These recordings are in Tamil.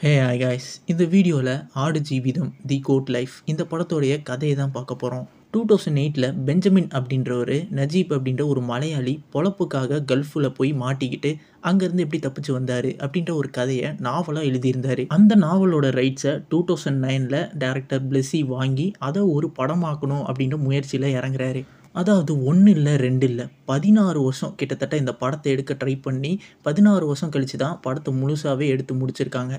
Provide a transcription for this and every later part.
ஹே ஹாய் காய்ஸ், இந்த வீடியோவில் ஆடு ஜீவிதம் தி கோட் லைஃப் இந்த படத்தோடைய கதையை தான் பார்க்க போகிறோம். 2008 பெஞ்சமின் அப்படின்றவர் நஜீப் அப்படின்ற ஒரு மலையாளி பொழப்புக்காக கல்ஃபில் போய் மாட்டிக்கிட்டு அங்கேருந்து எப்படி தப்பிச்சு வந்தார் அப்படின்ற ஒரு கதையை நாவலாக எழுதியிருந்தார். அந்த நாவலோட ரைட்ஸை 2009 டைரக்டர் பிளெஸி வாங்கி அதை ஒரு படமாக்கணும் அப்படின்ற முயற்சியில் இறங்குறாரு. அதாவது 1 இல்லை 2 இல்லை 16 வருஷம் கிட்டத்தட்ட இந்த படத்தை எடுக்க ட்ரை பண்ணி 16 வருஷம் கழித்து தான் படத்தை முழுசாகவே எடுத்து முடிச்சிருக்காங்க.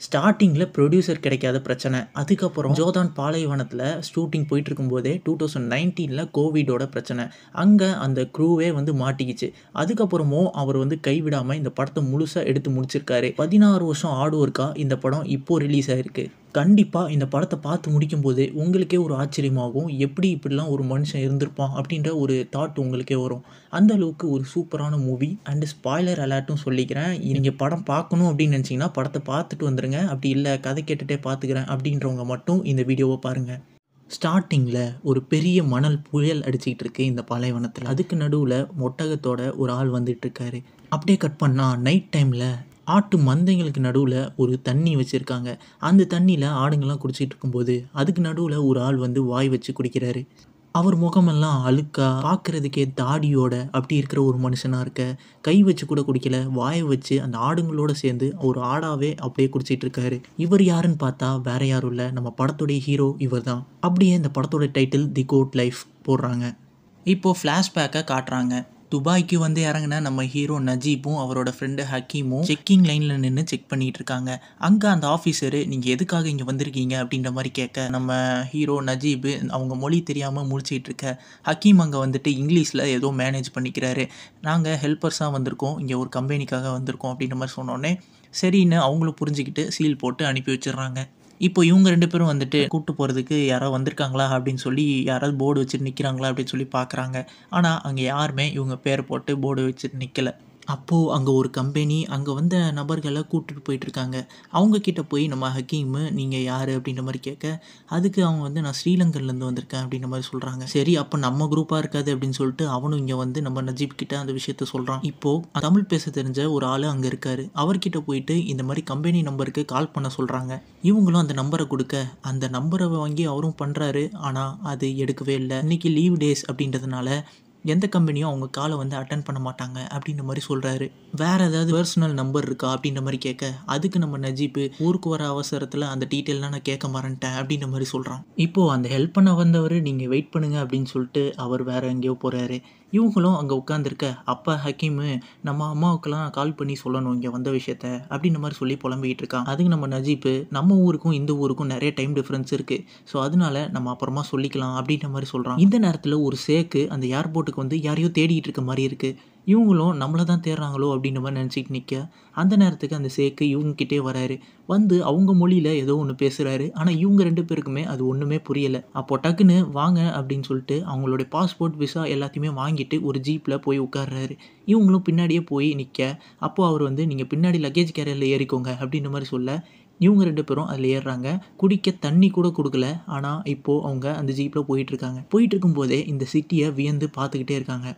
ஸ்டார்டிங்கில் ப்ரொடியூசர் கிடைக்காத பிரச்சனை, அதுக்கப்புறம் ஜோர்தான் பாலைவனத்தில் ஷூட்டிங் போயிட்டுருக்கும்போதே 2019 கோவிடோட பிரச்சனை, அங்கே அந்த க்ரூவே மாட்டிக்கிச்சு. அதுக்கப்புறமும் அவர் கைவிடாமல் இந்த படத்தை முழுசாக எடுத்து முடிச்சிருக்காரு. 16 வருஷம் ஆடு ஒர்க்கா இந்த படம் இப்போது ரிலீஸ் ஆகிருக்கு. கண்டிப்பாக இந்த படத்தை பார்த்து முடிக்கும்போது உங்களுக்கே ஒரு ஆச்சரியமாகும், எப்படி இப்படிலாம் ஒரு மனுஷன் இருந்திருப்பான் அப்படின்ற ஒரு தாட் உங்களுக்கே வரும். அந்த அளவுக்கு ஒரு சூப்பரான மூவி. அண்டு ஸ்பாய்லர் அலர்ட்டும் சொல்லிக்கிறேன், நீங்கள் படம் பார்க்கணும் அப்படின்னு நினச்சிங்கன்னா படத்தை பார்த்துட்டு வந்துடுங்க. அப்படி இல்லை கதை கேட்டுகிட்டே பார்த்துக்கிறேன் அப்படின்றவங்க மட்டும் இந்த வீடியோவை பாருங்கள். ஸ்டார்டிங்கில் ஒரு பெரிய மணல் புயல் அடிச்சுக்கிட்டு இருக்கு இந்த பாலைவனத்தில். அதுக்கு நடுவில் ஒட்டகத்தோட ஒரு ஆள் வந்துட்டுருக்காரு. அப்படியே கட் பண்ணால் நைட் டைமில் ஆட்டு மந்தைங்களுக்கு நடுவில் ஒரு தண்ணி வச்சுருக்காங்க. அந்த தண்ணியில் ஆடுங்கள்லாம் குடிச்சிட்டு இருக்கும்போது அதுக்கு நடுவில் ஒரு ஆள் வாய் வச்சு குடிக்கிறாரு. அவர் முகமெல்லாம் அழுக்கா, பார்க்குறதுக்கே தாடியோட அப்படி இருக்கிற ஒரு மனுஷனாக இருக்க, கை வச்சு கூட குடிக்கல, வாயை வச்சு அந்த ஆடுங்களோடு சேர்ந்து ஒரு ஆடாவே அப்படியே குடிச்சிட்டு இருக்காரு. இவர் யாருன்னு பார்த்தா வேற யாரும் இல்லை, நம்ம படத்துடைய ஹீரோ இவர் தான். அப்படியே இந்த படத்தோட டைட்டில் தி கோட் லைஃப் போடுறாங்க. இப்போது ஃப்ளாஷ்பேக்கை காட்டுறாங்க. துபாய்க்கு இறங்கின நம்ம ஹீரோ நஜீப்பும் அவரோட ஃப்ரெண்டு ஹக்கீமும் செக்கிங் லைனில் நின்று செக் பண்ணிகிட்டு இருக்காங்க. அங்கே அந்த ஆஃபீஸரு நீங்கள் எதுக்காக இங்கே வந்திருக்கீங்க அப்படின்ற மாதிரி கேட்க, நம்ம ஹீரோ நஜீப் அவங்க மொழி தெரியாமல் முடிச்சிட்டு இருக்க, ஹக்கீம் அங்கே இங்கிலீஷில் ஏதோ மேனேஜ் பண்ணிக்கிறாரு. நாங்கள் ஹெல்ப்பர்ஸாக வந்திருக்கோம், இங்கே ஒரு கம்பெனிக்காக வந்திருக்கோம் அப்படின்ற மாதிரி சொன்னோடனே சரின்னு அவங்களும் புரிஞ்சுக்கிட்டு சீல் போட்டு அனுப்பி வச்சிடுறாங்க. இப்போ இவங்க 2 பேரும் கூப்பிட்டு போகிறதுக்கு யாராவது வந்திருக்காங்களா அப்படின்னு சொல்லி யாராவது போர்டு வச்சுட்டு நிற்கிறாங்களா அப்படின்னு சொல்லி பார்க்குறாங்க. ஆனால் அங்கே யாருமே இவங்க பேர் போட்டு போர்டு வச்சுட்டு நிற்கலை. அப்போது அங்கே ஒரு கம்பெனி அங்கே வந்த நபர்களை கூப்பிட்டு போயிட்டுருக்காங்க. அவங்கக்கிட்ட போய் நம்ம ஹக்கீமு நீங்கள் யார் அப்படின்ற மாதிரி கேட்க, அதுக்கு அவங்க நான் ஸ்ரீலங்கர்லேருந்து வந்திருக்கேன் அப்படின்ற மாதிரி சொல்கிறாங்க. சரி அப்போ நம்ம குரூப்பாக இருக்காது அப்படின்னு சொல்லிட்டு அவனும் இங்கே நம்ம நஜீப் கிட்ட அந்த விஷயத்த சொல்கிறான். இப்போது தமிழ் பேச தெரிஞ்ச ஒரு ஆள் அங்கே இருக்கார். அவர்கிட்ட போயிட்டு இந்த மாதிரி கம்பெனி நம்பருக்கு கால் பண்ண சொல்கிறாங்க. இவங்களும் அந்த நம்பரை கொடுக்க அந்த நம்பரை வாங்கி அவரும் பண்ணுறாரு. ஆனால் அது எடுக்கவே இல்லை. இன்றைக்கி லீவ் டேஸ் அப்படின்றதுனால எந்த கம்பெனியும் அவங்க காலை அட்டன் பண்ண மாட்டாங்க அப்படின்ற மாதிரி சொல்கிறாரு. வேறு ஏதாவது பர்சனல் நம்பர் இருக்கா அப்படின்ற மாதிரி கேட்க, அதுக்கு நம்ம நஜீப்பு ஊருக்கு வர அவசரத்தில் அந்த டீட்டெயிலாம் நான் கேட்க மறந்துட்டேன் அப்படின்ற மாதிரி சொல்கிறான். இப்போது அந்த ஹெல்ப் பண்ண வந்தவர் நீங்கள் வெயிட் பண்ணுங்கள் அப்படின்னு சொல்லிட்டு அவர் வேறு எங்கேயோ போகிறாரு. இவங்களும் அங்கே உட்காந்துருக்க, அப்போ ஹக்கீமு நம்ம அம்மாவுக்கெல்லாம் கால் பண்ணி சொல்லணும் இங்கே வந்த விஷயத்த அப்படின்ற மாதிரி சொல்லி புலம்பிக்கிட்டு இருக்கான். அதுக்கு நம்ம நஜீப்பு நம்ம ஊருக்கும் இந்த ஊருக்கும் நிறைய டைம் டிஃப்ரென்ஸ் இருக்குது, ஸோ அதனால நம்ம அப்புறமா சொல்லிக்கலாம் அப்படின்ற மாதிரி சொல்கிறான். இந்த நேரத்தில் ஒரு சேக்கு அந்த ஏர்போர்ட்டுக்கு யாரையோ தேடிட்டு இருக்க மாதிரி இருக்குது. இவங்களும் நம்மளை தான் தேடுறாங்களோ அப்படின்ற மாதிரி நினச்சிட்டு நிற்க, அந்த நேரத்துக்கு அந்த சேக்கு இவங்ககிட்டே வராரு. அவங்க மொழியில் ஏதோ ஒன்று பேசுகிறாரு. ஆனால் இவங்க 2 பேருக்குமே அது ஒன்றுமே புரியலை. அப்போ டக்குன்னு வாங்க அப்படின்னு சொல்லிட்டு அவங்களுடைய பாஸ்போர்ட் விசா எல்லாத்தையுமே வாங்கிட்டு ஒரு ஜீப்பில் போய் உட்கார்றாரு. இவங்களும் பின்னாடியே போய் நிற்க, அப்போது அவர் நீங்கள் பின்னாடி லக்கேஜ் கேரியரில் ஏறிக்கோங்க அப்படின்ற மாதிரி சொல்ல, இவங்க 2 பேரும் அதில் ஏறுறாங்க. குடிக்க தண்ணி கூட கொடுக்கல. ஆனால் இப்போது அவங்க அந்த ஜீப்பில் போயிட்டுருக்காங்க. போயிட்டு இருக்கும்போதே இந்த சிட்டியை வியந்து பார்த்துக்கிட்டே இருக்காங்க.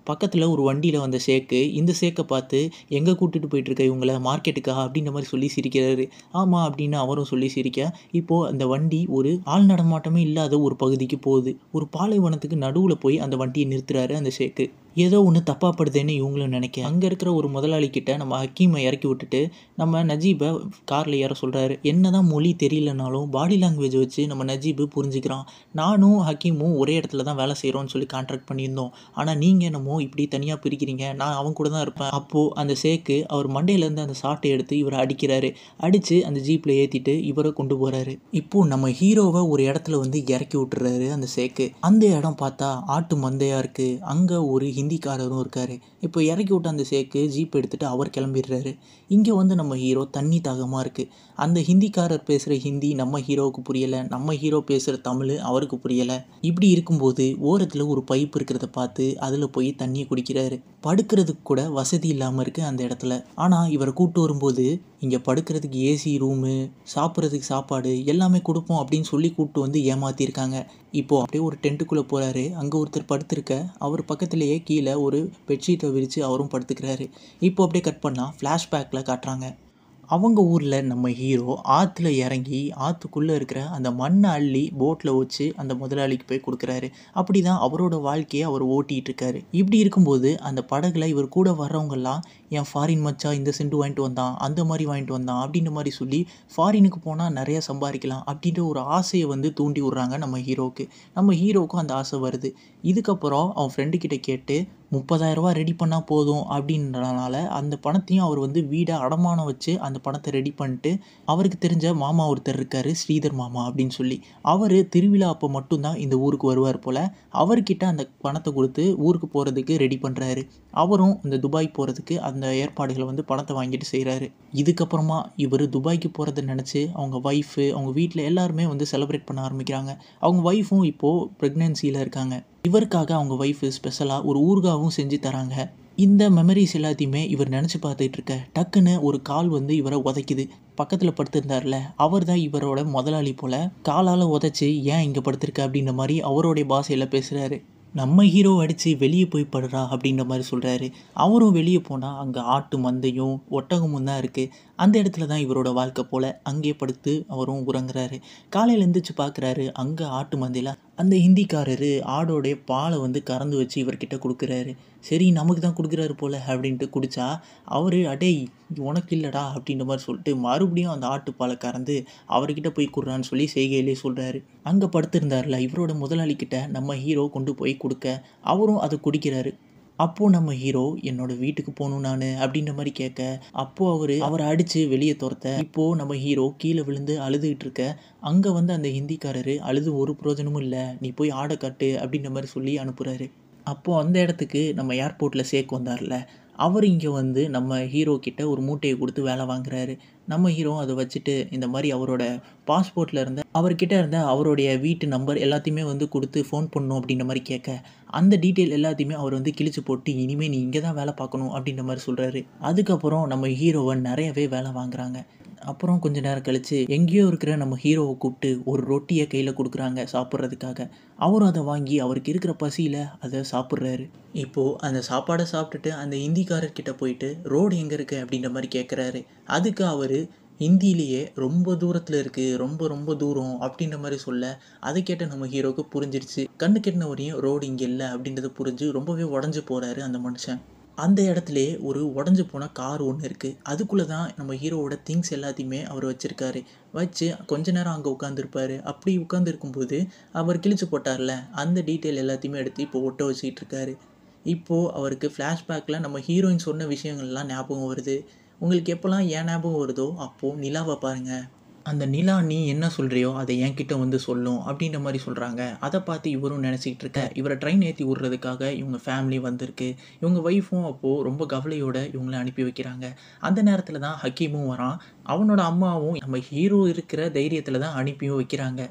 பக்கத்தில் ஒரு வண்டியில் வந்த சேக்கு இந்த சேக்கை பார்த்து, எங்கே கூட்டிகிட்டு போயிட்டுருக்க இவங்கள மார்க்கெட்டுக்கா அப்படின்ற மாதிரி சொல்லி சிரிக்கிறாரு. ஆமாம் அப்படின்னு அவரும் சொல்லி சிரிக்க, இப்போது அந்த வண்டி ஒரு ஆள் நடமாட்டமே இல்லாத ஒரு பகுதிக்கு போகுது. ஒரு பாலைவனத்துக்கு நடுவில் போய் அந்த வண்டியை நிறுத்துறாரு அந்த சேக்கு. ஏதோ ஒன்று தப்பாக படுதுன்னு இவங்களும் நினைக்க, அங்கே இருக்கிற ஒரு முதலாளிக்கிட்ட நம்ம ஹக்கீமை இறக்கி விட்டுட்டு நம்ம நஜீபை காரில் ஏற சொல்கிறாரு. என்ன தான் மொழி தெரியலனாலும் பாடி லாங்குவேஜ் வச்சு நம்ம நஜீபு புரிஞ்சுக்கிறான். நானும் ஹக்கீமும் ஒரே இடத்துல தான் வேலை செய்கிறோன்னு சொல்லி கான்ட்ராக்ட் பண்ணியிருந்தோம், ஆனால் நீங்கள் என்னமோ இப்படி தனியாக பிரிக்கிறீங்க, நான் அவன் கூட தான் இருப்பேன். அப்போது அந்த சேக்கு அவர் மண்டையிலேருந்து அந்த சாட்டை எடுத்து இவரை அடிக்கிறாரு. அடித்து அந்த ஜீப்பில் ஏற்றிட்டு இவரை கொண்டு போகிறாரு. இப்போது நம்ம ஹீரோவை ஒரு இடத்துல இறக்கி விட்டுறாரு அந்த சேக்கு. அந்த இடம் பார்த்தா ஆட்டு மந்தையாக இருக்குது. அங்கே ஒரு ஹிந்திக்காரரும் இருக்கார். இப்போ இறக்கி விட்ட அந்த சேக்கு ஜீப் எடுத்துகிட்டு அவர் கிளம்பிடுறாரு. இங்கே நம்ம ஹீரோ தண்ணி தாகமாக இருக்குது. அந்த ஹிந்திக்காரர் பேசுகிற ஹிந்தி நம்ம ஹீரோவுக்கு புரியலை, நம்ம ஹீரோ பேசுகிற தமிழ் அவருக்கு புரியலை. இப்படி இருக்கும்போது ஓரத்தில் ஒரு பைப் இருக்கிறத பார்த்து அதில் போய் தண்ணியை குடிக்கிறாரு. படுக்கிறதுக்கு கூட வசதி இல்லாமல் இருக்குது அந்த இடத்துல. ஆனால் இவரை கூப்பிட்டு வரும்போது இங்கே படுக்கிறதுக்கு ஏசி ரூமு, சாப்பிட்றதுக்கு சாப்பாடு எல்லாமே கொடுப்போம் அப்படின்னு சொல்லி கூப்பிட்டு ஏமாற்றிருக்காங்க. இப்போது அப்படியே ஒரு டென்ட்டுக்குள்ளே போகிறாரு. அங்கே ஒருத்தர் படுத்திருக்க, அவர் பக்கத்துலேயே கீழே ஒரு பெட்ஷீட்டை விரித்து அவரும் படுத்துக்கிறாரு. இப்போ அப்படியே கட் பண்ணால் ஃப்ளாஷ்பேக்கில் காட்டுறாங்க. அவங்க ஊரில் நம்ம ஹீரோ ஆற்றுல இறங்கி ஆற்றுக்குள்ளே இருக்கிற அந்த மண்ணை அள்ளி போட்டில் வச்சு அந்த முதலாளிக்கு போய் கொடுக்குறாரு. அப்படி தான் அவரோட வாழ்க்கையை அவர் ஓட்டிகிட்டு இருக்காரு. இப்படி இருக்கும்போது அந்த படகுல இவர் கூட வர்றவங்கெல்லாம் என் ஃபாரின் மச்சா இந்த செண்டு வாங்கிட்டு வந்தான், அந்த மாதிரி வாங்கிட்டு வந்தான் அப்படின்ற மாதிரி சொல்லி ஃபாரினுக்கு போனால் நிறைய சம்பாதிக்கலாம் அப்படின்ற ஒரு ஆசையை வந்து தூண்டி விட்றாங்க நம்ம ஹீரோவுக்கு. நம்ம ஹீரோவுக்கும் அந்த ஆசை வருது. இதுக்கப்புறம் அவன் ஃப்ரெண்டுக்கிட்ட கேட்டு 30,000 ரெடி பண்ணால் போதும் அப்படின்றனால அந்த பணத்தையும் அவர் வந்து வீடை அடமானம் வச்சு அந்த பணத்தை ரெடி பண்ணிட்டு, அவருக்கு தெரிஞ்ச மாமா ஒருத்தர் இருக்கார், ஸ்ரீதர் மாமா அப்படின்னு சொல்லி. அவர் திருவிழா அப்போ மட்டும்தான் இந்த ஊருக்கு வருவார் போல். அவர்கிட்ட அந்த பணத்தை கொடுத்து ஊருக்கு போகிறதுக்கு ரெடி பண்ணுறாரு. அவரும் இந்த துபாய் போகிறதுக்கு அந்த ஏற்பாடுகளை வந்து பணத்தை வாங்கிட்டு செய்கிறாரு. இதுக்கப்புறமா இவர் துபாய்க்கு போகிறத நினச்சி அவங்க ஒய்ஃபு அவங்க வீட்டில் எல்லாருமே வந்து செலிப்ரேட் பண்ண ஆரம்பிக்கிறாங்க. அவங்க ஒய்ஃபும் இப்போது ப்ரெக்னென்சியில் இருக்காங்க. இவருக்காக அவங்க ஒய்ஃபு ஸ்பெஷலாக ஒரு ஊறுகாவும் செஞ்சு தராங்க. இந்த மெமரிஸ் எல்லாத்தையுமே இவர் நினச்சி பார்த்துட்டு இருக்க டக்குன்னு ஒரு கால் வந்து இவரை உதைக்குது. பக்கத்தில் படுத்திருந்தார்ல அவர் தான் இவரோட முதலாளி போல். காலால் உதைச்சி ஏன் இங்கே படுத்திருக்க அப்படின்ற மாதிரி அவருடைய பாஷையில் பேசுகிறாரு. நம்ம ஹீரோ அடித்து வெளியே போய் படுறா அப்படின்ற மாதிரி சொல்கிறாரு. அவரும் வெளியே போனால் அங்கே ஆட்டு மந்தையும் ஒட்டகமும் தான் இருக்குது. அந்த இடத்துல தான் இவரோட வாழ்க்கை போல் அங்கே படுத்து அவரும் உறங்குறாரு. காலையில் எழுந்திரிச்சு பார்க்குறாரு, அங்கே ஆட்டு மந்தையில் அந்த ஹிந்திக்காரரு ஆடோடைய பாலை வந்து கறந்து வச்சு இவர்கிட்ட கொடுக்குறாரு. சரி நமக்கு தான் கொடுக்குறாரு போல் அப்படின்ட்டு குடித்தா அவர் அடேய் உனக்கு இல்லைடா அப்படின்ற மாதிரி சொல்லிட்டு மறுபடியும் அந்த ஆட்டுப்பாலை கறந்து அவர்கிட்ட போய் கொடுறான்னு சொல்லி செய்கையிலே சொல்கிறாரு. அங்கே படுத்திருந்தார்ல இவரோட முதலாளிக்கிட்ட நம்ம ஹீரோ கொண்டு போய் கொடுக்க அவரும் அதை குடிக்கிறாரு. அப்போது நம்ம ஹீரோ என்னோட வீட்டுக்கு போகணும் நான் அப்படின்ற மாதிரி கேட்க, அப்போது அவரை அடித்து வெளியே துரத்த, இப்போது நம்ம ஹீரோ கீழே விழுந்து அழுதுகிட்டு இருக்க. அங்கே வந்து அந்த ஹிந்திக்காரரு அழுது ஒரு பிரயோஜனமும் இல்லை, நீ போய் ஆடை கட்டு அப்படின்ற மாதிரி சொல்லி அனுப்புகிறாரு. அப்போது அந்த இடத்துக்கு நம்ம ஏர்போர்ட்டில் சேர்க்க வந்தார்ல அவர் இங்கே வந்து நம்ம ஹீரோ கிட்ட ஒரு மூட்டையை கொடுத்து வேலை வாங்குறாரு. நம்ம ஹீரோ அதை வச்சுட்டு இந்த மாதிரி அவரோட பாஸ்போர்ட்டில் இருந்த அவர்கிட்ட இருந்த அவருடைய வீட்டு நம்பர் எல்லாத்தையுமே வந்து கொடுத்து ஃபோன் பண்ணணும் அப்படின்ற மாதிரி கேட்க, அந்த டீட்டெயில் எல்லாத்தையுமே அவர் வந்து கிழிச்சு போட்டு இனிமேல் நீ இங்கே தான் வேலை பார்க்கணும் அப்படின்ற மாதிரி சொல்கிறாரு. அதுக்கப்புறம் நம்ம ஹீரோவை நிறையவே வேலை வாங்குறாங்க. அப்புறம் கொஞ்ச நேரம் கழித்து எங்கேயோ இருக்கிற நம்ம ஹீரோவை கூப்பிட்டு ஒரு ரொட்டியை கையில் கொடுக்குறாங்க சாப்பிட்றதுக்காக. அவரும் அதை வாங்கி அவருக்கு இருக்கிற பசியில் அதை சாப்பிட்றாரு. இப்போது அந்த சாப்பாடை சாப்பிட்டுட்டு அந்த ஹிந்திக்காரர்கிட்ட போயிட்டு ரோடு எங்கே இருக்குது அப்படின்ற மாதிரி கேட்குறாரு. அதுக்கு அவர் ஹிந்திலேயே ரொம்ப தூரத்தில் இருக்குது, ரொம்ப ரொம்ப தூரம் அப்படின்ற மாதிரி சொல்ல, அதை கேட்ட நம்ம ஹீரோவுக்கு புரிஞ்சிருச்சு. கண்ணு கெட்டின வரையும் ரோடு இங்கே இல்லை அப்படின்றத புரிஞ்சு ரொம்பவே உடஞ்சி போகிறாரு அந்த மனுஷன். அந்த இடத்துலே ஒரு உடஞ்சி போன கார் ஒன்று இருக்குது. அதுக்குள்ளே தான் நம்ம ஹீரோவோட திங்ஸ் எல்லாத்தையுமே அவர் வச்சுருக்காரு. வச்சு கொஞ்ச நேரம் அங்கே உட்காந்துருப்பார். அப்படி உட்காந்துருக்கும்போது அவர் கிழிச்சு போட்டார்ல அந்த டீட்டெயில் எல்லாத்தையுமே எடுத்து இப்போ ஒட்ட வச்சுக்கிட்டு இருக்காரு. இப்போது அவருக்கு ஃப்ளாஷ்பேக்கில் நம்ம ஹீரோயின் சொன்ன விஷயங்கள்லாம் ஞாபகம் வருது. உங்களுக்கு எப்போல்லாம் ஏன் ஞாபகம் வருதோ அப்போது நிலாவை பாருங்கள், அந்த நிலா நீ என்ன சொல்கிறியோ அதை என்கிட்ட வந்து சொல்லும் அப்படின்ற மாதிரி சொல்கிறாங்க. அதை பார்த்து இவரும் நினச்சிக்கிட்டு இருக்க, இவரை ட்ரெயின் ஏற்றி விட்றதுக்காக இவங்க ஃபேமிலி வந்திருக்கு. இவங்க ஒய்ஃபும் அப்போது ரொம்ப கவலையோடு இவங்களை அனுப்பி வைக்கிறாங்க. அந்த நேரத்தில் தான் ஹக்கீமும் வரான். அவனோட அம்மாவும் நம்ம ஹீரோ இருக்கிற தைரியத்தில் தான் அனுப்பியும் வைக்கிறாங்க.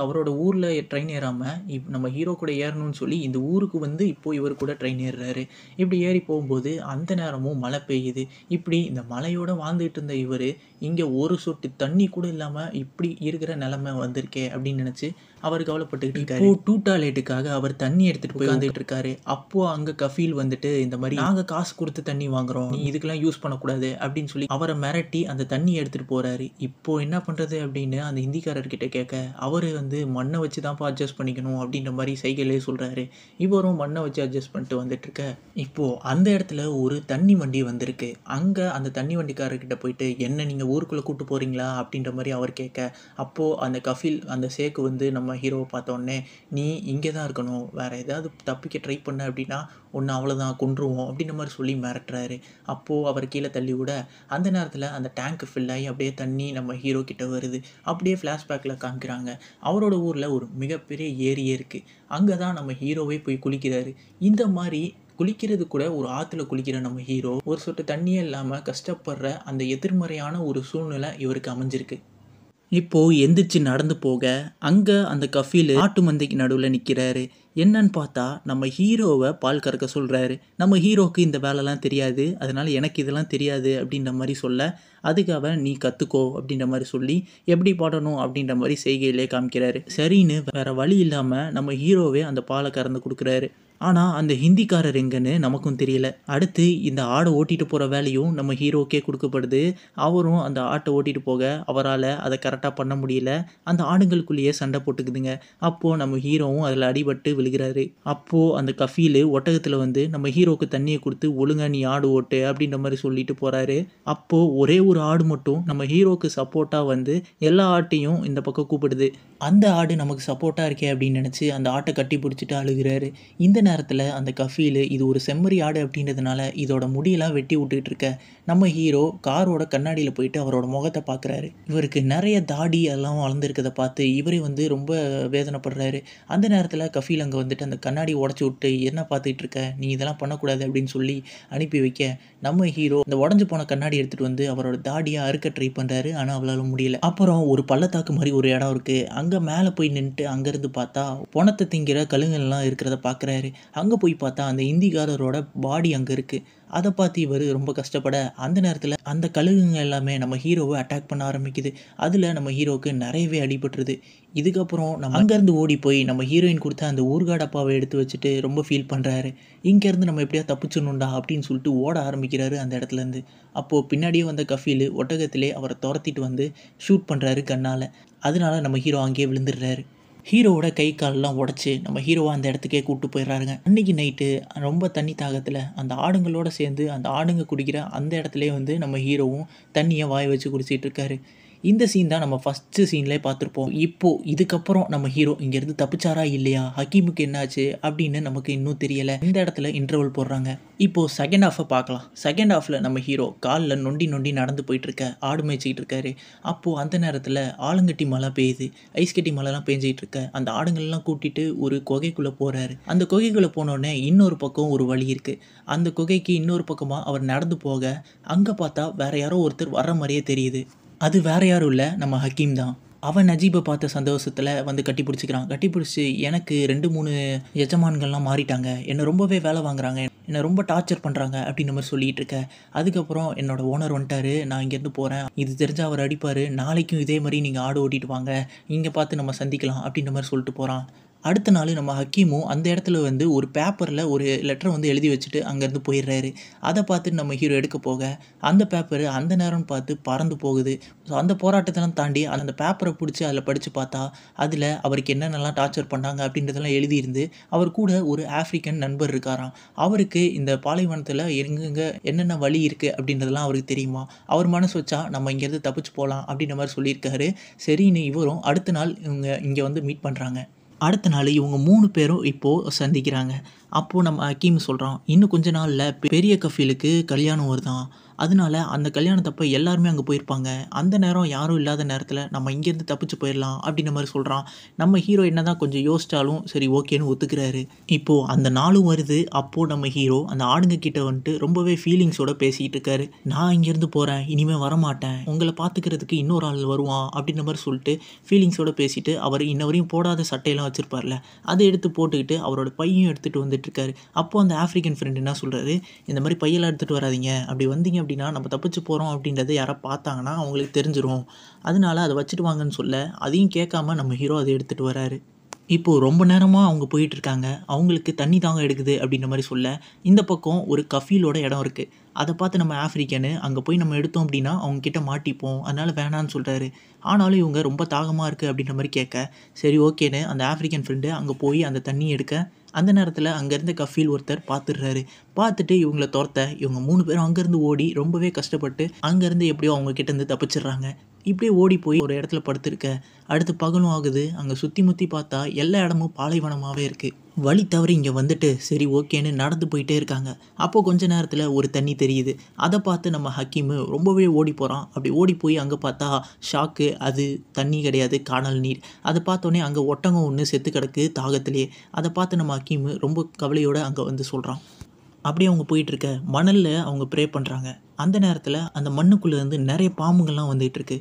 அவரோட ஊரில் ட்ரெயின் ஏறாமல் நம்ம ஹீரோ கூட ஏறணும்னு சொல்லி இந்த ஊருக்கு வந்து இப்போது இவர் கூட ட்ரெயின் ஏறுறாரு. இப்படி ஏறி போகும்போது அந்த நேரமும் மழை பெய்யுது. இப்படி இந்த மழையோடு வாழ்ந்துகிட்டு இருந்த இவர் இங்கே ஒரு சொட்டு தண்ணி கூட இல்லாமல் இப்படி இருக்கிற நிலைமை வந்திருக்கே அப்படின்னு நினச்சி அவர் கவலைப்பட்டுக்கிட்டு இருக்காரு. இப்போ டூ டாய்லெட்டுக்காக அவர் தண்ணி எடுத்துகிட்டு போய் வந்துட்டு இருக்காரு. அப்போது அங்கே கஃபீல் வந்துட்டு இந்த மாதிரி நாங்கள் காசு கொடுத்து தண்ணி வாங்குறோம், நீ இதுக்கெல்லாம் யூஸ் பண்ணக்கூடாது அப்படின்னு சொல்லி அவரை மிரட்டி அந்த தண்ணி எடுத்துகிட்டு போகிறாரு. இப்போது என்ன பண்ணுறது அப்படின்னு அந்த ஹிந்திக்காரர்கிட்ட கேட்க, அவர் வந்து மண்ணை வச்சு தான்ப்பா அட்ஜஸ்ட் பண்ணிக்கணும் அப்படின்ற மாதிரி சைக்கிளே சொல்கிறாரு. இவரும் மண்ணை வச்சு அட்ஜஸ்ட் பண்ணிட்டு வந்துட்டுருக்க. இப்போது அந்த இடத்துல ஒரு தண்ணி வண்டி வந்திருக்கு. அங்கே அந்த தண்ணி வண்டிக்காரர்கிட்ட போயிட்டு என்ன நீங்கள் ஊருக்குள்ளே கூப்பிட்டு போகிறீங்களா அப்படின்ற மாதிரி அவர் கேட்க, அப்போது அந்த கஃபீல் அந்த ஷேக்கு வந்து நம்ம ஹீரோவை பார்த்தோன்னே நீ இங்கே தான் இருக்கணும், வேறு ஏதாவது தப்பிக்க ட்ரை பண்ண அப்படின்னா ஒன்று அவ்வளோதான் கொன்றுவோம் அப்படின்ற மாதிரி சொல்லி மிரட்டுறாரு. அப்போது அவர் கீழே தள்ளி விட அந்த நேரத்தில் அந்த டேங்க் ஃபில் ஆகி அப்படியே தண்ணி நம்ம ஹீரோ கிட்ட வருது. அப்படியே ஃப்ளாஷ்பேக்கில் காமிக்கிறாங்க. அவரோட ஊரில் ஒரு மிகப்பெரிய ஏரியே இருக்குது. அங்கே தான் நம்ம ஹீரோவே போய் குளிக்கிறாரு. இந்த மாதிரி குளிக்கிறது கூட ஒரு ஆற்றுல குளிக்கிற நம்ம ஹீரோ ஒரு சொட்டு தண்ணியே இல்லாமல் கஷ்டப்படுற அந்த எதிர்மறையான ஒரு சூழ்நிலை இவருக்கு அமைஞ்சிருக்கு. இப்போது எந்திரிச்சு நடந்து போக அங்கே அந்த கஃபீல் ஆட்டு மந்தைக்கு நடுவில் நிற்கிறாரு. என்னன்னு பார்த்தா நம்ம ஹீரோவை பால் கறக்க சொல்கிறாரு. நம்ம ஹீரோவுக்கு இந்த வேலைலாம் தெரியாது, அதனால் எனக்கு இதெல்லாம் தெரியாது அப்படின்ற மாதிரி சொல்ல, அதுக்காக நீ கற்றுக்கோ அப்படின்ற மாதிரி சொல்லி எப்படி பாடணும் அப்படின்ற மாதிரி செய்கையிலே காமிக்கிறாரு. சரின்னு வேறு வழி இல்லாமல் நம்ம ஹீரோவே அந்த பாலை கறந்து கொடுக்குறாரு. ஆனால் அந்த ஹிந்திக்காரர் எங்கன்னு நமக்கும் தெரியல. அடுத்து இந்த ஆடை ஓட்டிகிட்டு போகிற வேலையும் நம்ம ஹீரோக்கே கொடுக்கப்படுது. அவரும் அந்த ஆட்டை ஓட்டிகிட்டு போக அவரால் அதை கரெக்டாக பண்ண முடியல. அந்த ஆடுங்களுக்குள்ளேயே சண்டை போட்டுக்குதுங்க. அப்போது நம்ம ஹீரோவும் அதில் அடிபட்டு விழுகிறாரு. அப்போது அந்த கஃபீல் ஒட்டகத்தில் வந்து நம்ம ஹீரோவுக்கு தண்ணியை கொடுத்து ஒழுங்கா நீ ஆடு ஓட்டு அப்படின்ற மாதிரி சொல்லிட்டு போகிறாரு. அப்போது ஒரே ஒரு ஆடு மட்டும் நம்ம ஹீரோவுக்கு சப்போர்ட்டாக வந்து எல்லா ஆட்டையும் இந்த பக்கம் கூப்பிடுது. அந்த ஆடு நமக்கு சப்போர்ட்டாக இருக்கே அப்படின்னு நினச்சி அந்த ஆட்டை கட்டி பிடிச்சிட்டு அழுகிறாரு. இந்த நேரத்தில் அந்த கஃபீல் இது ஒரு செம்மறி ஆடு அப்படின்றதுனால இதோட முடியெல்லாம் வெட்டி விட்டுக்கிட்டு இருக்க நம்ம ஹீரோ காரோட கண்ணாடியில் போயிட்டு அவரோட முகத்தை பார்க்குறாரு. இவருக்கு நிறைய தாடி எல்லாம் வளர்ந்துருக்கதை பார்த்து இவரே வந்து ரொம்ப வேதனைப்படுறாரு. அந்த நேரத்தில் கஃபீல் அங்கே வந்துட்டு அந்த கண்ணாடி உடச்சி விட்டு என்ன பார்த்துக்கிட்டு இருக்க, நீ இதெல்லாம் பண்ணக்கூடாது அப்படின்னு சொல்லி அனுப்பி வைக்க நம்ம ஹீரோ அந்த உடஞ்சி போன கண்ணாடி எடுத்துகிட்டு வந்து அவரோட தாடியை அறுக்க ட்ரை பண்ணுறாரு. ஆனால் அவளால் முடியல. அப்புறம் ஒரு பள்ளத்தாக்கு மாதிரி ஒரு இடம் இருக்குது. அங்கே மேலே போய் நின்றுட்டு அங்கேருந்து பார்த்தா பொணத்தை திங்கிற கழுகுகள்லாம் இருக்கிறத பார்க்குறாரு. அங்கே போய் பார்த்தா அந்த இந்திக்காரரோட பாடி அங்கே இருக்குது. அதை பார்த்து இவர் ரொம்ப கஷ்டப்பட அந்த நேரத்தில் அந்த கழுகுங்க எல்லாமே நம்ம ஹீரோவை அட்டாக் பண்ண ஆரம்பிக்குது. அதில் நம்ம ஹீரோவுக்கு நிறையவே அடிபட்டுருது. இதுக்கப்புறம் நம்ம அங்கேருந்து ஓடி போய் நம்ம ஹீரோயின் கொடுத்த அந்த ஊர்காடப்பாவை எடுத்து வச்சுட்டு ரொம்ப ஃபீல் பண்ணுறாரு. இங்கேருந்து நம்ம எப்படியா தப்பிச்சிடணுண்டா அப்படின்னு சொல்லிட்டு ஓட ஆரம்பிக்கிறாரு அந்த இடத்துலேருந்து. அப்போது பின்னாடியே வந்த கஃபீல் ஒட்டகத்திலே அவரை துரத்திட்டு வந்து ஷூட் பண்ணுறாரு கண்ணால். அதனால நம்ம ஹீரோ அங்கேயே விழுந்துடுறாரு. ஹீரோவோட கை காலெலாம் உடச்சி நம்ம ஹீரோவை அந்த இடத்துக்கே கூப்பிட்டு போயிடுறாருங்க. அன்றைக்கி நைட்டு ரொம்ப தண்ணி தாகத்தில் அந்த ஆடுங்களோட சேர்ந்து அந்த ஆடுங்க குடிக்கிற அந்த இடத்துலேயே வந்து நம்ம ஹீரோவும் தண்ணியை வாய் வச்சு குடிச்சிட்டு இருக்காரு. இந்த சீன் தான் நம்ம ஃபஸ்ட்டு சீன்லேயே பார்த்துருப்போம். இப்போது இதுக்கப்புறம் நம்ம ஹீரோ இங்கேருந்து தப்பிச்சாரா இல்லையா, ஹக்கீமுக்கு என்னாச்சு அப்படின்னு நமக்கு இன்னும் தெரியலை. இந்த இடத்துல இன்டர்வல் போடுறாங்க. இப்போது செகண்ட் ஹாஃபை பார்க்கலாம். செகண்ட் ஹாஃபில் நம்ம ஹீரோ காலில் நொண்டி நொண்டி நடந்து போயிட்டுருக்க ஆடு மேய்ச்சிக்கிட்டு இருக்காரு. அப்போது அந்த நேரத்தில் ஆளுங்கட்டி மழை பெய்யுது, ஐஸ் கட்டி மழைலாம் பெஞ்சிக்கிட்டு இருக்க அந்த ஆடுங்கள்லாம் கூட்டிகிட்டு ஒரு குகைக்குள்ளே போகிறாரு. அந்த குகைக்குள்ளே போனோடனே இன்னொரு பக்கம் ஒரு வழி இருக்குது. அந்த குகைக்கு இன்னொரு பக்கமாக அவர் நடந்து போக அங்கே பார்த்தா வேறு யாரோ ஒருத்தர் வர்ற மாதிரியே தெரியுது. அது வேறு யாரும் இல்லை, நம்ம ஹக்கீம் தான். அவன் நஜீபை பார்த்த சந்தோஷத்தில் வந்து கட்டி பிடிச்சிக்கிறான். கட்டி பிடிச்சி எனக்கு 2-3 எஜமான்கள்லாம் மாறிட்டாங்க, என்னை ரொம்பவே வேலை வாங்குறாங்க, என்னை ரொம்ப டார்ச்சர் பண்ணுறாங்க அப்படின்ற மாதிரி சொல்லிகிட்டு இருக்க. அதுக்கப்புறம் என்னோடய ஓனர் வந்துட்டார், நான் இங்கேருந்து போகிறேன், இது தெரிஞ்சால் அவர் அடிப்பார், நாளைக்கும் இதே மாதிரி நீங்கள் ஆடு ஓட்டிட்டு வாங்க, இங்கே பார்த்து நம்ம சந்திக்கலாம் அப்படின்ற மாதிரி சொல்லிட்டு போகிறான். அடுத்த நாள் நம்ம ஹக்கீமும் அந்த இடத்துல வந்து ஒரு பேப்பரில் ஒரு லெட்டரை வந்து எழுதி வச்சுட்டு அங்கேருந்து போயிடுறாரு. அதை பார்த்துட்டு நம்ம ஹீரோ எடுக்க போக அந்த பேப்பர் அந்த நேரம்னு பார்த்து பறந்து போகுது. ஸோ அந்த போராட்டத்தெல்லாம் தாண்டி அந்த பேப்பரை பிடிச்சி அதில் படித்து பார்த்தா அதில் அவருக்கு என்னென்னலாம் டார்ச்சர் பண்ணாங்க அப்படின்றதெல்லாம் எழுதியிருந்து அவர் கூட ஒரு ஆஃப்ரிக்கன் நண்பர் இருக்காராம். அவருக்கு இந்த பாலைவனத்தில் எங்கெங்கே என்னென்ன வழி இருக்குது அப்படின்றதெல்லாம் அவருக்கு தெரியுமா. அவர் மனசு வச்சா நம்ம இங்கேருந்து தப்பிச்சு போகலாம் அப்படின்ற மாதிரி சொல்லியிருக்காரு. சரின்னு இவரும் அடுத்த நாள் இவங்க இங்கே வந்து மீட் பண்ணுறாங்க. அடுத்த நாள் இவங்க 3 பேரும் இப்போது சந்திக்கிறாங்க. அப்போது நம்ம ஹக்கீம் சொல்கிறான், இன்னும் கொஞ்ச நாளில் பெரிய கஃபீலுக்கு கல்யாணம் வருதான், அதனால அந்த கல்யாணத்தப்போ எல்லாருமே அங்கே போயிருப்பாங்க, அந்த நேரம் யாரும் இல்லாத நேரத்தில் நம்ம இங்கேருந்து தப்பிச்சு போயிடலாம் அப்படின்ற மாதிரி சொல்கிறான். நம்ம ஹீரோ என்ன தான் கொஞ்சம் யோசிச்சாலும் சரி ஓகேன்னு ஒத்துக்கிறாரு. இப்போது அந்த நாளும் வருது. அப்போது நம்ம ஹீரோ அந்த ஆடுங்க கிட்ட வந்துட்டு ரொம்பவே ஃபீலிங்ஸோடு பேசிகிட்டு இருக்காரு. நான் இங்கேருந்து போகிறேன், இனிமேல் வரமாட்டேன், உங்களை பார்த்துக்கிறதுக்கு இன்னொரு ஆள் வருவான் அப்படின்ற மாதிரி சொல்லிட்டு ஃபீலிங்ஸோடு பேசிட்டு அவர் இன்ன வரையும் போடாத சட்டையெல்லாம் வச்சுருப்பார்ல அதை எடுத்து போட்டுக்கிட்டு அவரோட பையும் எடுத்துகிட்டு வந்துட்டுருக்காரு. அப்போது அந்த ஆஃப்ரிக்கன் ஃப்ரெண்ட் என்ன சொல்கிறாரு, இந்த மாதிரி பையெல்லாம் எடுத்துகிட்டு வராதிங்க, அப்படி வந்தீங்க அப்படின்னா நம்ம தப்பிச்சு போகிறோம் அப்படின்றத யாராவது பார்த்தாங்கன்னா அவங்களுக்கு தெரிஞ்சிடும், அதனால அதை வச்சுட்டு வாங்கன்னு சொல்ல அதையும் கேட்காம நம்ம ஹீரோ அதை எடுத்துகிட்டு வராரு. இப்போது ரொம்ப நேரமாக அவங்க போயிட்டுருக்காங்க, அவங்களுக்கு தண்ணி தாங்க எடுக்குது அப்படின்ற மாதிரி சொல்ல இந்த பக்கம் ஒரு கஃபீலோட இடம் இருக்குது. அதை பார்த்து நம்ம ஆஃப்ரிக்கனு அங்கே போய் நம்ம எடுத்தோம் அப்படின்னா அவங்கக்கிட்ட மாட்டிப்போம், அதனால் வேணான்னு சொல்கிறாரு. ஆனாலும் இவங்க ரொம்ப தாகமாக இருக்குது அப்படின்ற மாதிரி கேட்க சரி ஓகேன்னு அந்த ஆஃப்ரிக்கன் ஃப்ரெண்டு அங்கே போய் அந்த தண்ணி எடுக்க அந்த நேரத்தில் அங்கேருந்து கஃபீல் ஒருத்தர் பார்த்துடுறாரு. பார்த்துட்டு இவங்கள துரத்த இவங்க 3 பேரும் அங்கேருந்து ஓடி ரொம்பவே கஷ்டப்பட்டு அங்கேருந்து எப்படியோ அவங்க கிட்டேருந்து தப்பிச்சிடுறாங்க. இப்படியே ஓடி போய் ஒரு இடத்துல படுத்திருக்க அடுத்து பகலும் ஆகுது. அங்கே சுற்றி முற்றி பார்த்தா எல்லா இடமும் பாலைவனமாகவே இருக்குது. வழி தவறி இங்கே வந்துட்டு சரி ஓகேன்னு நடந்து போயிட்டே இருக்காங்க. அப்போது கொஞ்ச நேரத்தில் ஒரு தண்ணி தெரியுது. அதை பார்த்து நம்ம ஹக்கீமு ரொம்பவே ஓடி போகிறான். அப்படி ஓடி போய் அங்கே பார்த்தா ஷாக்கு, அது தண்ணி கிடையாது, காணல் நீர். அதை பார்த்தோன்னே அங்கே ஒட்டகம் ஒன்று செத்து கிடக்கு தாகத்திலே. அதை பார்த்து நம்ம ஹக்கீமு ரொம்ப கவலையோடு அங்கே வந்து சொல்கிறான். அப்படியே அவங்க போயிட்டுருக்க மணலில் அவங்க ப்ரே பண்ணுறாங்க. அந்த நேரத்தில் அந்த மண்ணுக்குள்ளேருந்து நிறைய பாம்புங்கள்லாம் வந்துகிட்ருக்கு.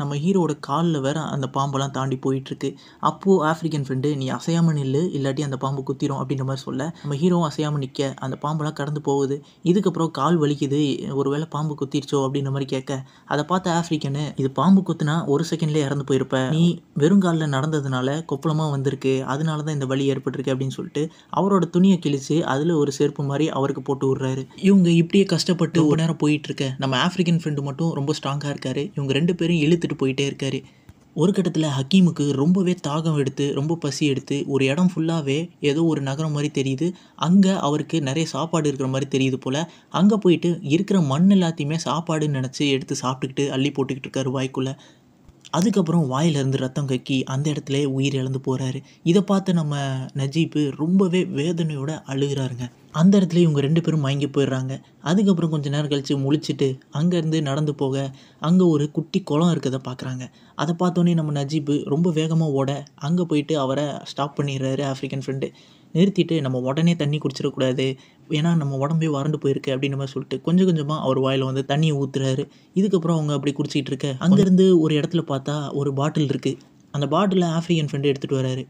நம்ம ஹீரோவோட காலில் வேற அந்த பாம்பெல்லாம் தாண்டி போயிட்டுருக்கு. அப்போது ஆஃப்ரிக்கன் ஃப்ரெண்டு நீ அசையாமல் நில்லு, இல்லாட்டி அந்த பாம்பு குத்திரும் அப்படின்ற மாதிரி சொல்ல நம்ம ஹீரோவும் அசையாமல் நிற்க அந்த பாம்பெல்லாம் கடந்து போகுது. இதுக்கப்புறம் கால் வலிக்குது, ஒரு வேளை பாம்பு குத்திருச்சோ அப்படின்ற மாதிரி கேட்க அதை பார்த்த ஆஃப்ரிக்கனு இது பாம்பு குத்துனா 1 செகண்ட்லேயே இறந்து போயிருப்ப, நீ வெறுங்காலில் நடந்ததுனால கொப்பளமாக வந்திருக்கு, அதனால தான் இந்த வலி ஏற்பட்டிருக்கு அப்படின்னு சொல்லிட்டு அவரோட துணியை கிழிச்சு அதில் ஒரு செருப்பு மாதிரி அவருக்கு போட்டு விடுறாரு. இவங்க இப்படியே கஷ்டப்பட்டு ஒரு நேரம் போயிட்டு இருக்க நம்ம ஆஃப்ரிக்கன் ஃப்ரெண்டு மட்டும் ரொம்ப ஸ்ட்ராங்காக இருக்காரு. இவங்க 2 பேரும் இழுத்துட்டு போயிட்டே இருக்காரு. ஒரு கட்டத்தில் ஹக்கீமுக்கு ரொம்பவே தாகம் எடுத்து ரொம்ப பசி எடுத்து ஒரு இடம் ஃபுல்லாகவே ஏதோ ஒரு நகரம் மாதிரி தெரியுது. அங்கே அவருக்கு நிறைய சாப்பாடு இருக்கிற மாதிரி தெரியுது போல். அங்கே போயிட்டு இருக்கிற மண் எல்லாத்தையுமே சாப்பாடுன்னு நினச்சி எடுத்து சாப்பிட்டுக்கிட்டு அள்ளி போட்டுக்கிட்டு இருக்காரு வாய்க்குள்ளே. அதுக்கப்புறம் வாயிலிருந்து ரத்தம் கக்கி அந்த இடத்துல உயிர் இழந்து போகிறாரு. இதை பார்த்து நம்ம நஜீப் ரொம்பவே வேதனையோட அழுகிறாருங்க. அந்த இடத்துல இவங்க 2 பேரும் மயங்கி போயிடுறாங்க. அதுக்கப்புறம் கொஞ்சம் நேரம் கழித்து முழிச்சிட்டு அங்கேருந்து நடந்து போக அங்கே ஒரு குட்டி குளம் இருக்கிறத பார்க்குறாங்க. அதை பார்த்தோன்னே நம்ம நஜீப் ரொம்ப வேகமாக ஓட அங்கே போயிட்டு அவரை ஸ்டாப் பண்ணிடுறாரு ஆஃப்ரிக்கன் ஃப்ரெண்டு. நிறுத்திட்டு நம்ம உடனே தண்ணி குடிச்சிடக்கூடாது, ஏன்னா நம்ம உடம்பே வறண்டு போயிருக்கு அப்படின்ற மாதிரி சொல்லிட்டு கொஞ்சம் கொஞ்சமாக அவர் வாயில் வந்து தண்ணியை ஊற்றுறாரு. இதுக்கப்புறம் அவங்க அப்படி குடிச்சிக்கிட்டு இருக்க அங்கேருந்து ஒரு இடத்துல பார்த்தா ஒரு பாட்டில் இருக்குது. அந்த பாட்டிலை ஆஃப்ரிக்கன் ஃப்ரெண்டு எடுத்துகிட்டு வராரு.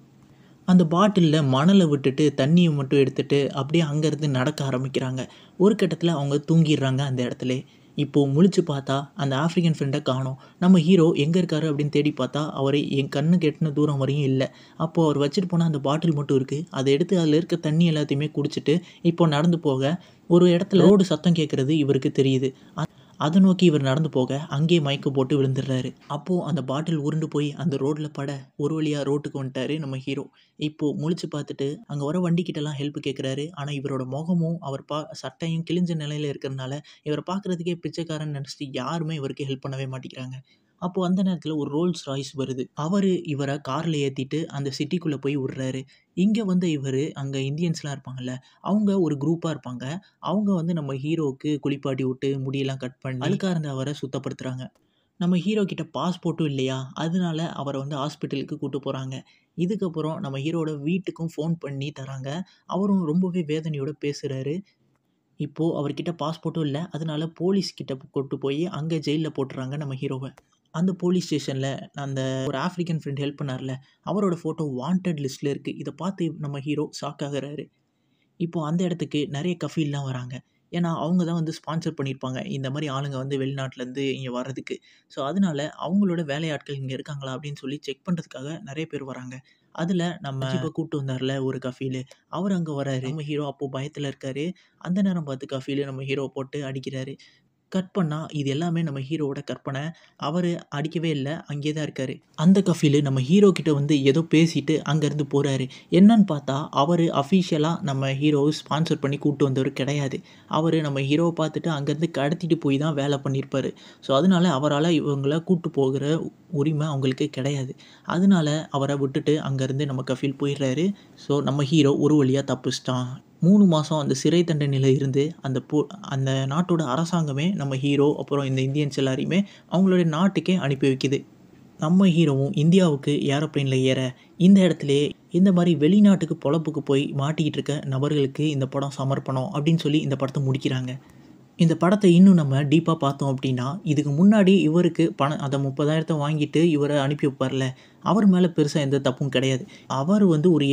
அந்த பாட்டிலில் மணலை விட்டுட்டு தண்ணியை மட்டும் எடுத்துகிட்டு அப்படியே அங்கேருந்து நடக்க ஆரம்பிக்கிறாங்க. ஒரு கட்டத்தில் அவங்க தூங்கிடுறாங்க அந்த இடத்துல. இப்போது முழிச்சு பார்த்தா அந்த ஆஃப்ரிக்கன் ஃப்ரெண்டை காணோம். நம்ம ஹீரோ எங்கே இருக்காரு அப்படின்னு தேடி பார்த்தா அவர் என் கண்ணுக்கு எட்டின தூரம் வரையும் இல்லை. அப்போது அவர் வச்சுட்டு போனால் அந்த பாட்டில் மட்டும் இருக்குது. அதை எடுத்து அதில் இருக்க தண்ணி எல்லாத்தையுமே குடிச்சிட்டு இப்போ நடந்து போக ஒரு இடத்துல ரோடு சத்தம் கேட்குறது இவருக்கு தெரியுது. அதை நோக்கி இவர் நடந்து போக அங்கேயே மயக்கம் போட்டு விழுந்துடுறாரு. அப்போது அந்த பாட்டில் உருண்டு போய் அந்த ரோட்டில் பட ஒரு வழியாக ரோட்டுக்கு வந்துட்டார் நம்ம ஹீரோ. இப்போது முழிச்சு பார்த்துட்டு அங்கே வர வண்டிக்கிட்டலாம் ஹெல்ப் கேட்குறாரு. ஆனால் இவரோட முகமும் அவர் சட்டையும் கிழிஞ்ச நிலையில் இருக்கிறதுனால இவரை பார்க்குறதுக்கே பிச்சைக்காரன்னு நினச்சிட்டு யாருமே இவருக்கு ஹெல்ப் பண்ணவே மாட்டேங்கிறாங்க. அப்போது அந்த நேரத்தில் ஒரு ரோல்ஸ் ராய்ஸ் வருது. அவர் இவரை காரில் ஏற்றிட்டு அந்த சிட்டிக்குள்ளே போய் விடுறாரு. இங்கே வந்து இவர் அங்கே இந்தியன்ஸ்லாம் இருப்பாங்கள்ல, அவங்க ஒரு குரூப்பாக இருப்பாங்க. அவங்க வந்து நம்ம ஹீரோவுக்கு குளிப்பாட்டி விட்டு முடியெல்லாம் கட் பண்ணி அழுக்காக இருந்த அவரை சுத்தப்படுத்துகிறாங்க. நம்ம ஹீரோ கிட்ட பாஸ்போர்ட்டும் இல்லையா, அதனால அவரை வந்து ஹாஸ்பிட்டலுக்கு கூட்டு போகிறாங்க. இதுக்கப்புறம் நம்ம ஹீரோட வீட்டுக்கும் ஃபோன் பண்ணி தராங்க. அவரும் ரொம்பவே வேதனையோடு பேசுகிறாரு. இப்போது அவர்கிட்ட பாஸ்போர்ட்டும் இல்லை, அதனால போலீஸ்கிட்ட கூட்டு போய் அங்கே ஜெயிலில் போட்டுறாங்க நம்ம ஹீரோவை. அந்த போலீஸ் ஸ்டேஷனில் அந்த ஒரு ஆஃப்ரிக்கன் ஃப்ரெண்ட் ஹெல்ப் பண்ணார்ல, அவரோட ஃபோட்டோ வாண்டட் லிஸ்ட்டில் இருக்குது. இதை பார்த்து நம்ம ஹீரோ ஷாக் ஆகுறாரு. இப்போது அந்த இடத்துக்கு நிறைய கஃபீல்லாம் வராங்க. ஏன்னா அவங்க தான் வந்து ஸ்பான்சர் பண்ணியிருப்பாங்க இந்த மாதிரி ஆளுங்க வந்து வெளிநாட்டிலேருந்து இங்கே வர்றதுக்கு. ஸோ அதனால அவங்களோட வேலையாட்கள் இங்கே இருக்காங்களா அப்படின்னு சொல்லி செக் பண்ணுறதுக்காக நிறைய பேர் வராங்க. அதில் நம்ம இப்போ கூப்பிட்டு வந்தார்ல ஒரு கஃபீலு, அவர் அங்கே வராரு. நம்ம ஹீரோ அப்போது பயத்தில் இருக்கார். அந்த நேரம் பார்த்து கஃபீலு நம்ம ஹீரோ போட்டு அடிக்கிறாரு. கட் பண்ணால் இது எல்லாமே நம்ம ஹீரோவோட கற்பனை. அவர் அடிக்கவே இல்லை, அங்கே தான் இருக்கார். அந்த கஃபீலு நம்ம ஹீரோ கிட்ட வந்து ஏதோ பேசிட்டு அங்கேருந்து போகிறாரு. என்னன்னு பார்த்தா அவர் அஃபிஷியலாக நம்ம ஹீரோவை ஸ்பான்சர் பண்ணி கூப்பிட்டு வந்தவர் கிடையாது. அவர் நம்ம ஹீரோவை பார்த்துட்டு அங்கேருந்து கடத்திட்டு போய் தான் வேலை பண்ணியிருப்பார். ஸோ அதனால அவரால் இவங்கள கூப்பிட்டு போகிற உரிமை அவங்களுக்கு கிடையாது. அதனால அவரை விட்டுட்டு அங்கேருந்து நம்ம கஃபீல் போயிடுறாரு. ஸோ நம்ம ஹீரோ ஒரு வழியாக தப்பிச்சிட்டான். 3 மாதம் அந்த சிறை தண்டனையில் இருந்து அந்த நாட்டோட அரசாங்கமே நம்ம ஹீரோ அப்புறம் இந்த இந்தியன்ஸ் எல்லாரையுமே அவங்களுடைய நாட்டுக்கே அனுப்பி வைக்குது. நம்ம ஹீரோவும் இந்தியாவுக்கு ஏரோப்ளேனில் ஏற இந்த இடத்துலையே இந்த மாதிரி வெளிநாட்டுக்கு பொழப்புக்கு போய் மாட்டிக்கிட்டு இருக்க நபர்களுக்கு இந்த படம் சமர்ப்பணம் அப்படின்னு சொல்லி இந்த படத்தை முடிக்கிறாங்க. இந்த படத்தை இன்னும் நம்ம டீப்பாக பார்த்தோம் அப்படின்னா, இதுக்கு முன்னாடி இவருக்கு பணம் அதை 30,000 வாங்கிட்டு இவரை அனுப்பி வைப்பார்ல, அவர் மேலே பெருசாக எந்த தப்பும் கிடையாது. அவர் வந்து ஒரு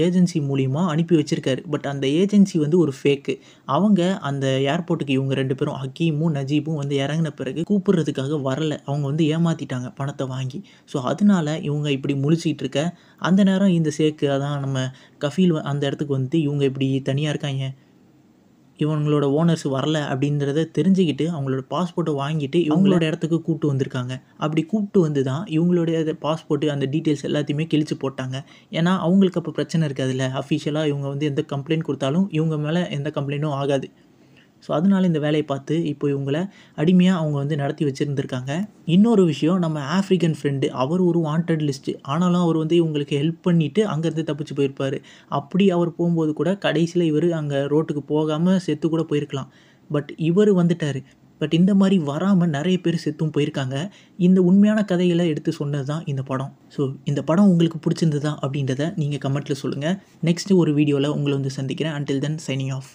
ஏஜென்சி மூலிமா அனுப்பி வச்சுருக்காரு. பட் அந்த ஏஜென்சி வந்து ஒரு ஃபேக்கு. அவங்க அந்த ஏர்போர்ட்டுக்கு இவங்க 2 பேரும் ஹக்கீமும் நஜீபும் வந்து இறங்கின பிறகு கூப்பிட்றதுக்காக வரலை. அவங்க வந்து ஏமாற்றிட்டாங்க பணத்தை வாங்கி. ஸோ அதனால இவங்க இப்படி முழிச்சிக்கிட்டு இருக்க அந்த நேரம் இந்த சேக்கு அதான் நம்ம கஃபீல் அந்த இடத்துக்கு வந்து இவங்க இப்படி தனியாக இருக்காங்க, இவங்களோட ஓனர்ஸ் வரல அப்படின்றத தெரிஞ்சுக்கிட்டு அவங்களோட பாஸ்போர்ட்டை வாங்கிட்டு இவங்களோட இடத்துக்கு கூப்பிட்டு வந்திருக்காங்க. அப்படி கூப்பிட்டு வந்து தான் இவங்களுடைய பாஸ்போர்ட்டு அந்த டீட்டெயில்ஸ் எல்லாத்தையுமே கிழிச்சு போட்டாங்க. ஏன்னா அவங்களுக்கு அப்போ பிரச்சனை இருக்காதுல்ல, அஃபிஷியலாக இவங்க வந்து எந்த கம்ப்ளைண்ட் கொடுத்தாலும் இவங்க மேலே எந்த கம்ப்ளைண்ட்டும் ஆகாது. ஸோ அதனால இந்த வேலையை பார்த்து இப்போ இவங்களை அடிமையாக அவங்க வந்து நடத்தி வச்சுருந்துருக்காங்க. இன்னொரு விஷயம், நம்ம ஆஃப்ரிக்கன் ஃப்ரெண்டு அவர் ஒரு வாண்டட் லிஸ்ட்டு. ஆனாலும் அவர் வந்து இவங்களுக்கு ஹெல்ப் பண்ணிவிட்டு அங்கேருந்து தப்பிச்சு போயிருப்பார். அப்படி அவர் போகும்போது கூட கடைசியில் இவர் அங்கே ரோட்டுக்கு போகாமல் செத்து கூட போயிருக்கலாம். பட் இவர் வந்துட்டார். பட் இந்த மாதிரி வராமல் நிறைய பேர் செத்தும் போயிருக்காங்க. இந்த உண்மையான கதைகளை எடுத்து சொன்னது தான் இந்த படம். ஸோ இந்த படம் உங்களுக்கு பிடிச்சிருந்ததா அப்படின்றத நீங்கள் கமெண்ட்டில் சொல்லுங்கள். நெக்ஸ்ட்டு ஒரு வீடியோவில் உங்களை வந்து சந்திக்கிறேன். Until then signing off.